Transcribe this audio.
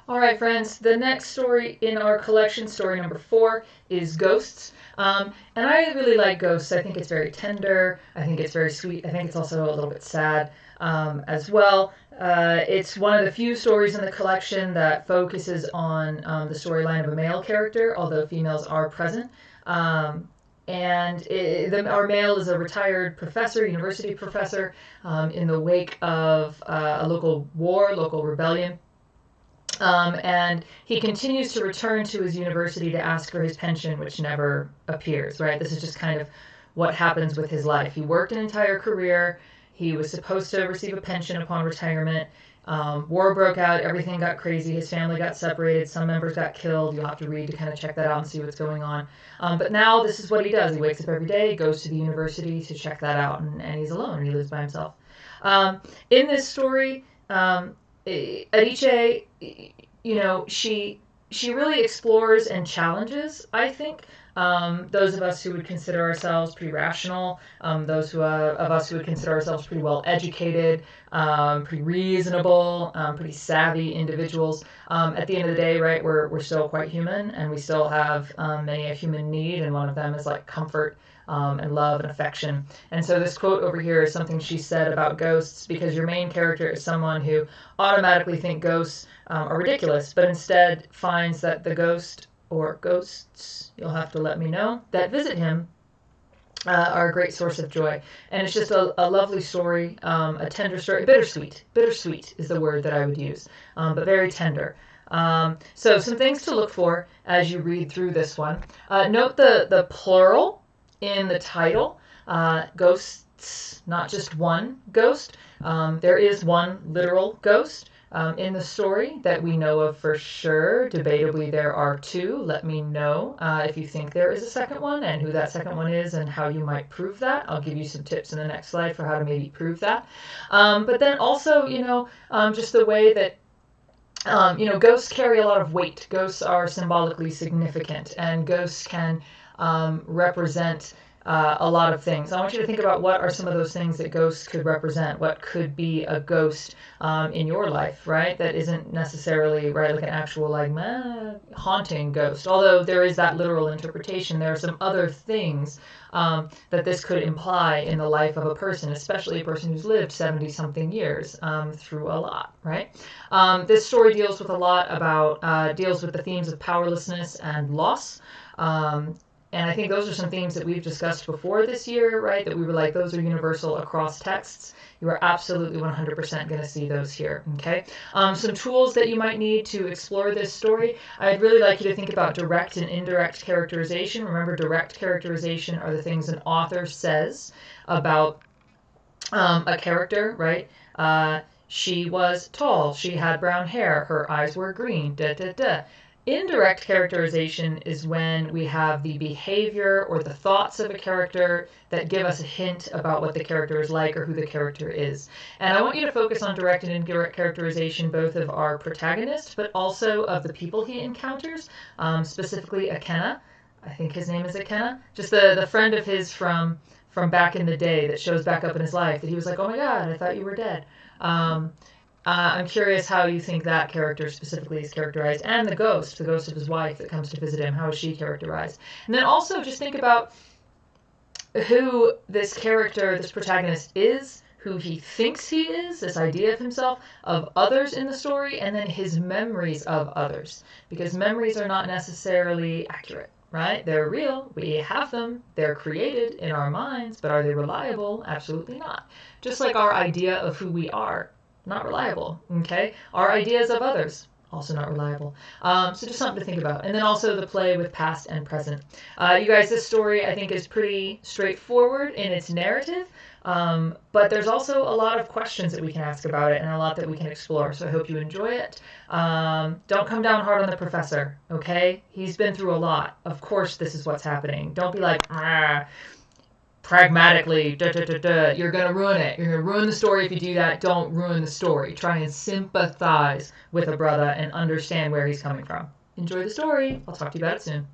All right, friends, the next story in our collection, story number 4, is Ghosts. And I really like Ghosts. I think it's very tender. I think it's very sweet. I think it's also a little bit sad as well. It's one of the few stories in the collection that focuses on the storyline of a male character, although females are present. Our male is a retired professor, university professor, in the wake of a local war, local rebellion. And he continues to return to his university to ask for his pension, which never appears, right? This is just kind of what happens with his life. He worked an entire career. He was supposed to receive a pension upon retirement. War broke out. Everything got crazy. His family got separated. Some members got killed. You'll have to read to kind of check that out and see what's going on. But now this is what he does. He wakes up every day, goes to the university to check that out, and he's alone. He lives by himself. In this story, Adichie, she really explores and challenges, I think, those of us who would consider ourselves pretty rational, those of us who would consider ourselves pretty well educated, pretty reasonable, pretty savvy individuals. At the end of the day, right, we're still quite human, and we still have many a human need, and one of them is like comfort. And love and affection. And so this quote over here is something she said about ghosts, because your main character is someone who automatically think ghosts are ridiculous, but instead finds that the ghost or ghosts, you'll have to let me know, that visit him are a great source of joy. And it's just a lovely story, a tender story. Bittersweet. Bittersweet is the word that I would use, but very tender. So some things to look for as you read through this one. Note the plural in the title. Ghosts, not just one ghost. There is one literal ghost in the story that we know of for sure. Debatably, there are 2. Let me know if you think there is a second one and who that second one is and how you might prove that. I'll give you some tips in the next slide for how to maybe prove that. But then also, just the way that ghosts carry a lot of weight. Ghosts are symbolically significant, and ghosts can represent a lot of things. I want you to think about what are some of those things that ghosts could represent. What could be a ghost in your life, right? That isn't necessarily, right, like an actual, like, haunting ghost. Although there is that literal interpretation, there are some other things that this could imply in the life of a person, especially a person who's lived 70-something years through a lot, right? This story deals with deals with the themes of powerlessness and loss. And I think those are some themes that we've discussed before this year, right? That we were like, those are universal across texts. You are absolutely 100% going to see those here, okay? Some tools that you might need to explore this story. I'd really like you to think about direct and indirect characterization. Remember, direct characterization are the things an author says about a character, right? She was tall. She had brown hair. Her eyes were green. Da, da, da. Indirect characterization is when we have the behavior or the thoughts of a character that give us a hint about what the character is like or who the character is. And I want you to focus on direct and indirect characterization, both of our protagonist, but also of the people he encounters, specifically Akenna. I think his name is Akenna. Just the friend of his from back in the day that shows back up in his life that he was like, oh my God, I thought you were dead. I'm curious how you think that character specifically is characterized, and the ghost of his wife that comes to visit him, how is she characterized? And then also just think about who this character, this protagonist is, who he thinks he is, this idea of himself, of others in the story, and then his memories of others. Because memories are not necessarily accurate, right? They're real, we have them, they're created in our minds, but are they reliable? Absolutely not. Just like our idea of who we are. Not reliable, okay? Our ideas of others, also not reliable. So just something to think about. And then also the play with past and present. You guys, this story I think is pretty straightforward in its narrative, but there's also a lot of questions that we can ask about it and a lot that we can explore. So I hope you enjoy it. Don't come down hard on the professor, okay? He's been through a lot. Of course this is what's happening. Don't be like, pragmatically, you're going to ruin it. You're going to ruin the story if you do that. Don't ruin the story. Try and sympathize with a brother and understand where he's coming from. Enjoy the story. I'll talk to you about it soon.